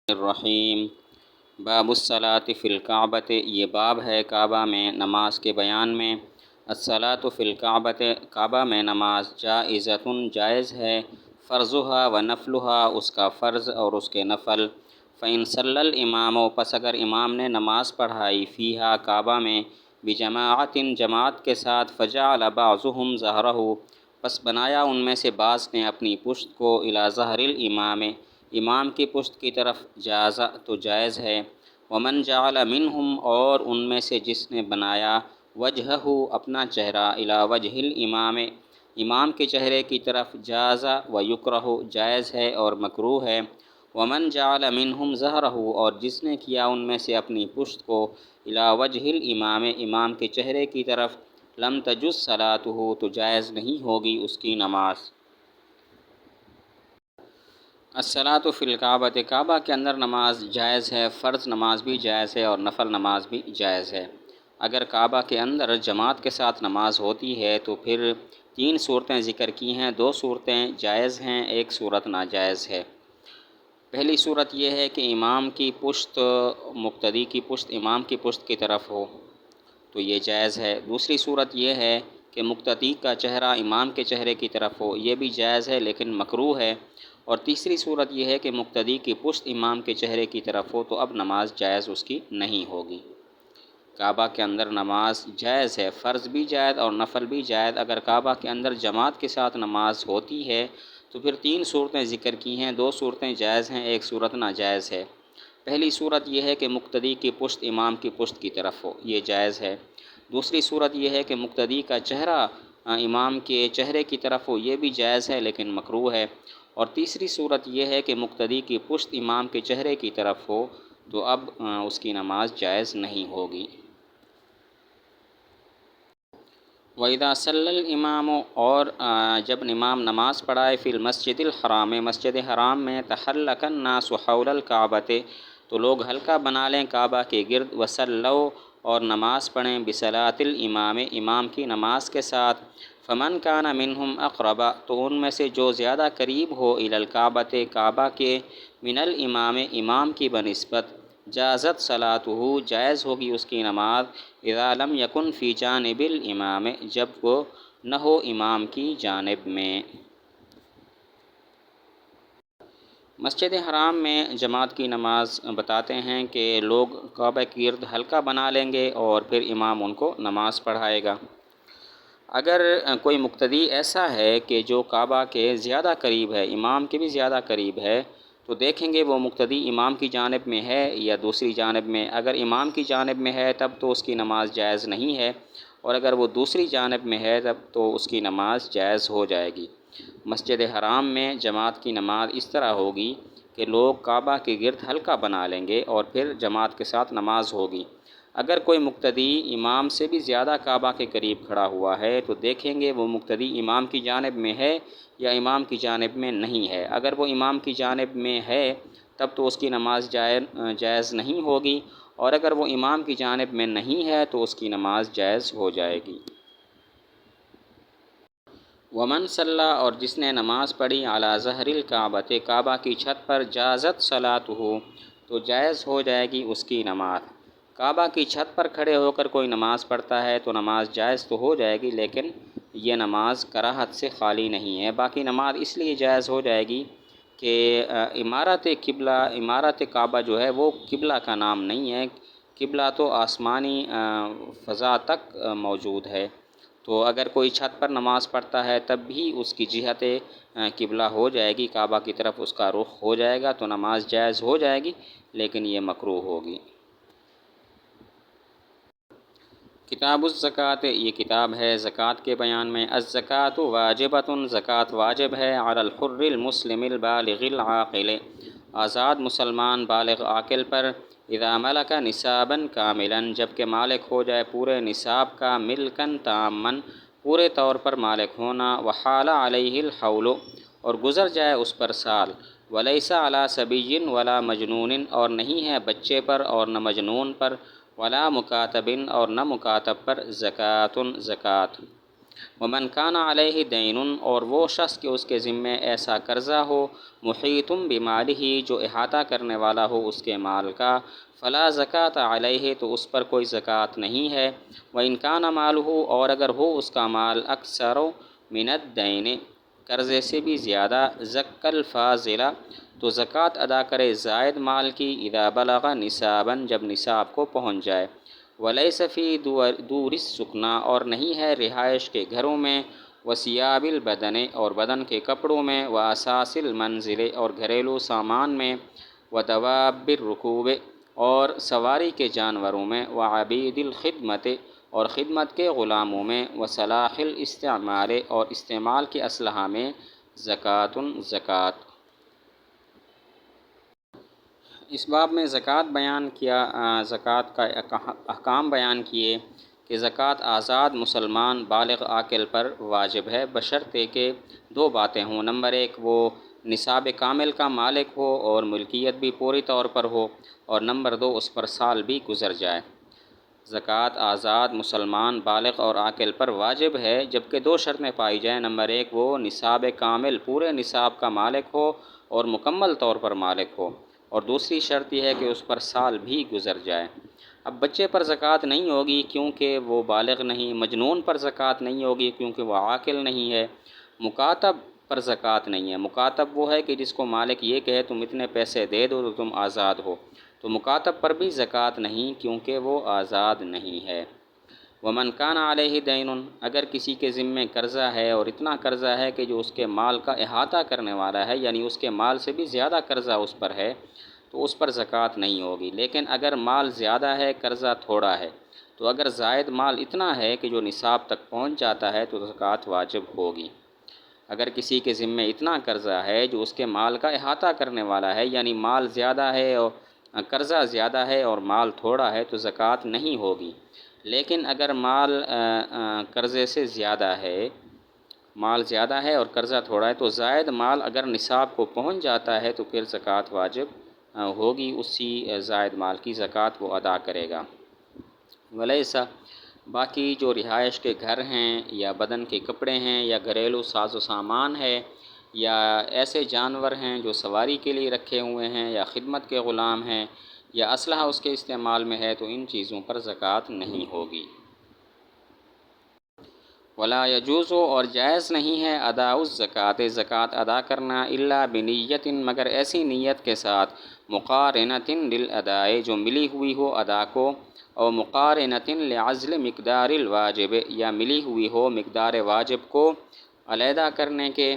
الرحیم باب الصلاۃ فی الکعبۃ، یہ باب ہے کعبہ میں نماز کے بیان میں۔ الصلاۃ فی الکعبۃ، کعبہ میں نماز جائزۃ، جائز ہے، فرضھا و نفلھا، اس کا فرض اور اس کے نفل۔ فإن صلی الامام، پس اگر امام نے نماز پڑھائی، فیہا کعبہ میں، بجماعت جماعت کے ساتھ، فجعل بعضهم ظہرہ، پس بنایا ان میں سے بعض نے اپنی پشت کو، الی ظہر الامام، امام کی پشت کی طرف، جاز تو جائز ہے۔ ومن جعل منہم، اور ان میں سے جس نے بنایا، وجہہ اپنا چہرہ، الی وجہ الامام، امام کے چہرے کی طرف، جاز و یکرہ، جائز ہے اور مکروہ ہے۔ ومن جعل منہم ظہرہ، اور جس نے کیا ان میں سے اپنی پشت کو، الی وجہ الامام، امام کے چہرے کی طرف، لم تجز صلاتہ، تو جائز نہیں ہوگی اس کی نماز۔ الصلاۃ فی الکعبۃ، کعبہ کے اندر نماز جائز ہے، فرض نماز بھی جائز ہے اور نفل نماز بھی جائز ہے۔ اگر کعبہ کے اندر جماعت کے ساتھ نماز ہوتی ہے تو پھر 3 صورتیں ذکر کی ہیں، 2 صورتیں جائز ہیں، 1 صورت ناجائز ہے۔ پہلی صورت یہ ہے کہ امام کی پشت، مقتدی کی پشت امام کی پشت کی طرف ہو، تو یہ جائز ہے۔ دوسری صورت یہ ہے کہ مقتدی کا چہرہ امام کے چہرے کی طرف ہو، یہ بھی جائز ہے لیکن مکروہ ہے۔ اور تیسری صورت یہ ہے کہ مقتدی کی پشت امام کے چہرے کی طرف ہو، تو اب نماز جائز اس کی نہیں ہوگی۔ کعبہ کے اندر نماز جائز ہے، فرض بھی جائز اور نفل بھی جائز۔ اگر کعبہ کے اندر جماعت کے ساتھ نماز ہوتی ہے تو پھر 3 صورتیں ذکر کی ہیں، 2 صورتیں جائز ہیں، 1 صورت ناجائز ہے۔ پہلی صورت یہ ہے کہ مقتدی کی پشت امام کی پشت کی طرف ہو، یہ جائز ہے۔ دوسری صورت یہ ہے کہ مقتدی کا چہرہ امام کے چہرے کی طرف ہو، یہ بھی جائز ہے لیکن مکروہ ہے۔ اور تیسری صورت یہ ہے کہ مقتدی کی پشت امام کے چہرے کی طرف ہو، تو اب اس کی نماز جائز نہیں ہوگی۔ وَإِذَا صَلَّى الْإِمَامُ، اور جب امام نماز پڑھائے، فی المسجد الحرام، مسجد حرام میں، تحلق الناس حول الکعبۃ، تو لوگ حلقہ بنا لیں کعبہ کے گرد، وصلوا، اور نماز پڑھیں، بصلاۃ الامام، امام کی نماز کے ساتھ، فمن کان منہم اقرب، تو ان میں سے جو زیادہ قریب ہو، الی الکعبۃ، کعبہ کے، من الامام، امام کی بنسبت، جازت صلاتہ، جائز ہوگی اس کی نماز، اذا لم یکن فی جانب الامام، جب وہ نہ ہو امام کی جانب میں۔ مسجد حرام میں جماعت کی نماز بتاتے ہیں کہ لوگ کعبہ کے گرد حلقہ بنا لیں گے اور پھر امام ان کو نماز پڑھائے گا۔ اگر کوئی مقتدی ایسا ہے کہ جو کعبہ کے زیادہ قریب ہے، امام کے بھی زیادہ قریب ہے، تو دیکھیں گے وہ مقتدی امام کی جانب میں ہے یا دوسری جانب میں۔ اگر امام کی جانب میں ہے تب تو اس کی نماز جائز نہیں ہے، اور اگر وہ دوسری جانب میں ہے تب تو اس کی نماز جائز ہو جائے گی۔ مسجد حرام میں جماعت کی نماز اس طرح ہوگی کہ لوگ کعبہ کے گرد حلقہ بنا لیں گے اور پھر جماعت کے ساتھ نماز ہوگی۔ اگر کوئی مقتدی امام سے بھی زیادہ کعبہ کے قریب کھڑا ہوا ہے تو دیکھیں گے وہ مقتدی امام کی جانب میں ہے یا امام کی جانب میں نہیں ہے۔ اگر وہ امام کی جانب میں ہے تب تو اس کی نماز جائز نہیں ہوگی، اور اگر وہ امام کی جانب میں نہیں ہے تو اس کی نماز جائز ہو جائے گی۔ ومن صلی، اور جس نے نماز پڑھی، علی ظہر الکعبۃ، کعبہ کی چھت پر، جازت صلاتہ، تو جائز ہو جائے گی اس کی نماز۔ کعبہ کی چھت پر کھڑے ہو کر کوئی نماز پڑھتا ہے تو نماز جائز تو ہو جائے گی، لیکن یہ نماز کراہت سے خالی نہیں ہے۔ باقی نماز اس لیے جائز ہو جائے گی کہ عمارت قبلہ، عمارت کعبہ جو ہے وہ قبلہ کا نام نہیں ہے، قبلہ تو آسمانی فضا تک موجود ہے۔ تو اگر کوئی چھت پر نماز پڑھتا ہے تب بھی اس کی جہت قبلہ ہو جائے گی، کعبہ کی طرف اس کا رخ ہو جائے گا، تو نماز جائز ہو جائے گی لیکن یہ مکروہ ہوگی۔ کتاب الزکوٰۃ، یہ کتاب ہے زکوٰۃ کے بیان میں۔ الزکوٰۃ واجبۃ، زکوٰۃ واجب ہے، علی الحر المسلم البالغ العاقل، آزاد مسلمان بالغ عاقل پر، اذا ملک نصابا کاملا، جب کہ مالک ہو جائے پورے نصاب کا، ملکن تاما، پورے طور پر مالک ہونا، وحال علیہ الحول، اور گزر جائے اس پر سال، ولیس علی صبی ولا مجنون، اور نہیں ہے بچے پر اور نہ مجنون پر، ولا مکاتب، اور نہ مکاتب پر، زکوٰۃ، زکوٰۃ۔ ومن کان علیہ دین، اور وہ شخص کہ اس کے ذمے ایسا قرضہ ہو، محیط بمالہ، جو احاطہ کرنے والا ہو اس کے مال کا، فلا زکوٰۃ علیہ، تو اس پر کوئی زکوٰۃ نہیں ہے۔ وإن کان مالہ، اور اگر ہو اس کا مال اکثر من الدین، قرضے سے بھی زیادہ، زک الفاضل، تو زکوٰۃ ادا کرے زائد مال کی، اذا بلغ نصابا، جب نصاب کو پہنچ جائے۔ ولیس فی دور السکنا، اور نہیں ہے رہائش کے گھروں میں، وثیاب البدن، اور بدن کے کپڑوں میں، واساس المنزل، اور گھریلو سامان میں، ودواب الرکوب، اور سواری کے جانوروں میں، وعبید الخدمت، اور خدمت کے غلاموں میں، وصلاح الاستعمال، اور استعمال کے اسلحہ میں، زکوٰۃ زکوٰۃ۔ اس باب میں زکوٰۃ بیان کیا، زکوٰۃ کا احکام بیان کیے کہ زکوٰۃ آزاد مسلمان بالغ عاقل پر واجب ہے، بشرطے کہ دو باتیں ہوں۔ نمبر ایک، وہ نصاب کامل کا مالک ہو اور ملکیت بھی پوری طور پر ہو، اور نمبر دو، اس پر سال بھی گزر جائے۔ زکوٰۃ آزاد مسلمان بالغ اور عاقل پر واجب ہے جبکہ دو شرطیں پائی جائیں۔ نمبر ایک، وہ نصاب کامل، پورے نصاب کا مالک ہو اور مکمل طور پر مالک ہو، اور دوسری شرط یہ ہے کہ اس پر سال بھی گزر جائے۔ اب بچے پر زکوٰۃ نہیں ہوگی کیونکہ وہ بالغ نہیں، مجنون پر زکوٰۃ نہیں ہوگی کیونکہ وہ عاقل نہیں ہے، مکاتب پر زکوٰۃ نہیں ہے۔ مکاتب وہ ہے کہ جس کو مالک یہ کہے تم اتنے پیسے دے دو تو تم آزاد ہو، تو مکاتب پر بھی زکوٰۃ نہیں کیونکہ وہ آزاد نہیں ہے۔ ومن کان علیہ دین، اگر کسی کے ذمے قرضہ ہے اور اتنا قرضہ ہے کہ جو اس کے مال کا احاطہ کرنے والا ہے، یعنی اس کے مال سے بھی زیادہ قرضہ اس پر ہے، تو اس پر زکوٰۃ نہیں ہوگی۔ لیکن اگر مال زیادہ ہے، قرضہ تھوڑا ہے، تو اگر زائد مال اتنا ہے کہ جو نصاب تک پہنچ جاتا ہے تو زکوٰۃ واجب ہوگی۔ اگر کسی کے ذمے اتنا قرضہ ہے جو اس کے مال کا احاطہ کرنے والا ہے، یعنی مال زیادہ ہے اور قرضہ زیادہ ہے اور مال تھوڑا ہے، تو زکوٰۃ نہیں ہوگی۔ لیکن اگر مال قرضے سے زیادہ ہے، مال زیادہ ہے اور قرضہ تھوڑا ہے، تو زائد مال اگر نصاب کو پہنچ جاتا ہے تو پھر زکوٰۃ واجب ہوگی، اسی زائد مال کی زکوٰۃ وہ ادا کرے گا۔ ولیسا، باقی جو رہائش کے گھر ہیں یا بدن کے کپڑے ہیں یا گھریلو ساز و سامان ہے یا ایسے جانور ہیں جو سواری کے لیے رکھے ہوئے ہیں یا خدمت کے غلام ہیں یا اسلحہ اس کے استعمال میں ہے، تو ان چیزوں پر زکوٰۃ نہیں ہوگی۔ ولا یجوز، اور جائز نہیں ہے، ادا الزکوٰۃ، زکوٰۃ ادا کرنا، الا بنیت، مگر ایسی نیت کے ساتھ، مقارنۃ للاداء، جو ملی ہوئی ہو ادا کو، اور مقارنۃ لعزل مقدار الواجب، یا ملی ہوئی ہو مقدار واجب کو علیحدہ کرنے کے۔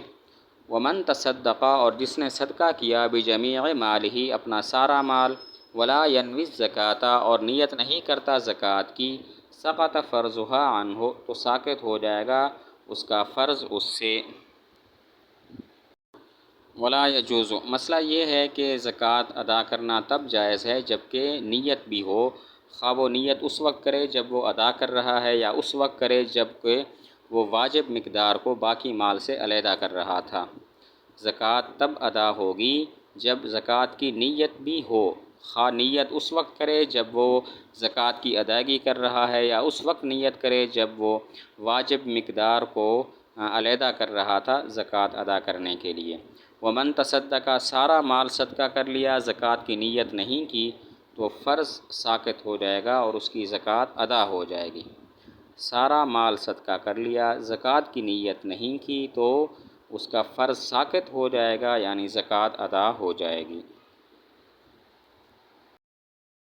ومن تصدق، اور جس نے صدقہ کیا، بجمیع مالہ، اپنا سارا مال، ولا ینوی الزکوٰۃ، اور نیت نہیں کرتا زکوٰۃ کی، سقط فرضھا عنہ، تو ساقط ہو جائے گا اس کا فرض اس سے۔ ولا یجوز، مسئلہ یہ ہے کہ زکوٰۃ ادا کرنا تب جائز ہے جبکہ نیت بھی ہو، خواہ وہ نیت اس وقت کرے جب وہ ادا کر رہا ہے یا اس وقت کرے جب کہ وہ واجب مقدار کو باقی مال سے علیحدہ کر رہا تھا۔ زکوٰۃ تب ادا ہوگی جب زکوٰۃ کی نیت بھی ہو، خواہ نیت اس وقت کرے جب وہ زکوٰۃ کی ادائیگی کر رہا ہے یا اس وقت نیت کرے جب وہ واجب مقدار کو علیحدہ کر رہا تھا زکوٰۃ ادا کرنے کے لیے۔ ومن تصدق، سارا مال صدقہ کر لیا، زکوٰۃ کی نیت نہیں کی، تو فرض ساقط ہو جائے گا اور اس کی زکوٰۃ ادا ہو جائے گی۔ سارا مال صدقہ کر لیا، زکوٰۃ کی نیت نہیں کی، تو اس کا فرض ساقط ہو جائے گا، یعنی زکوٰۃ ادا ہو جائے گی۔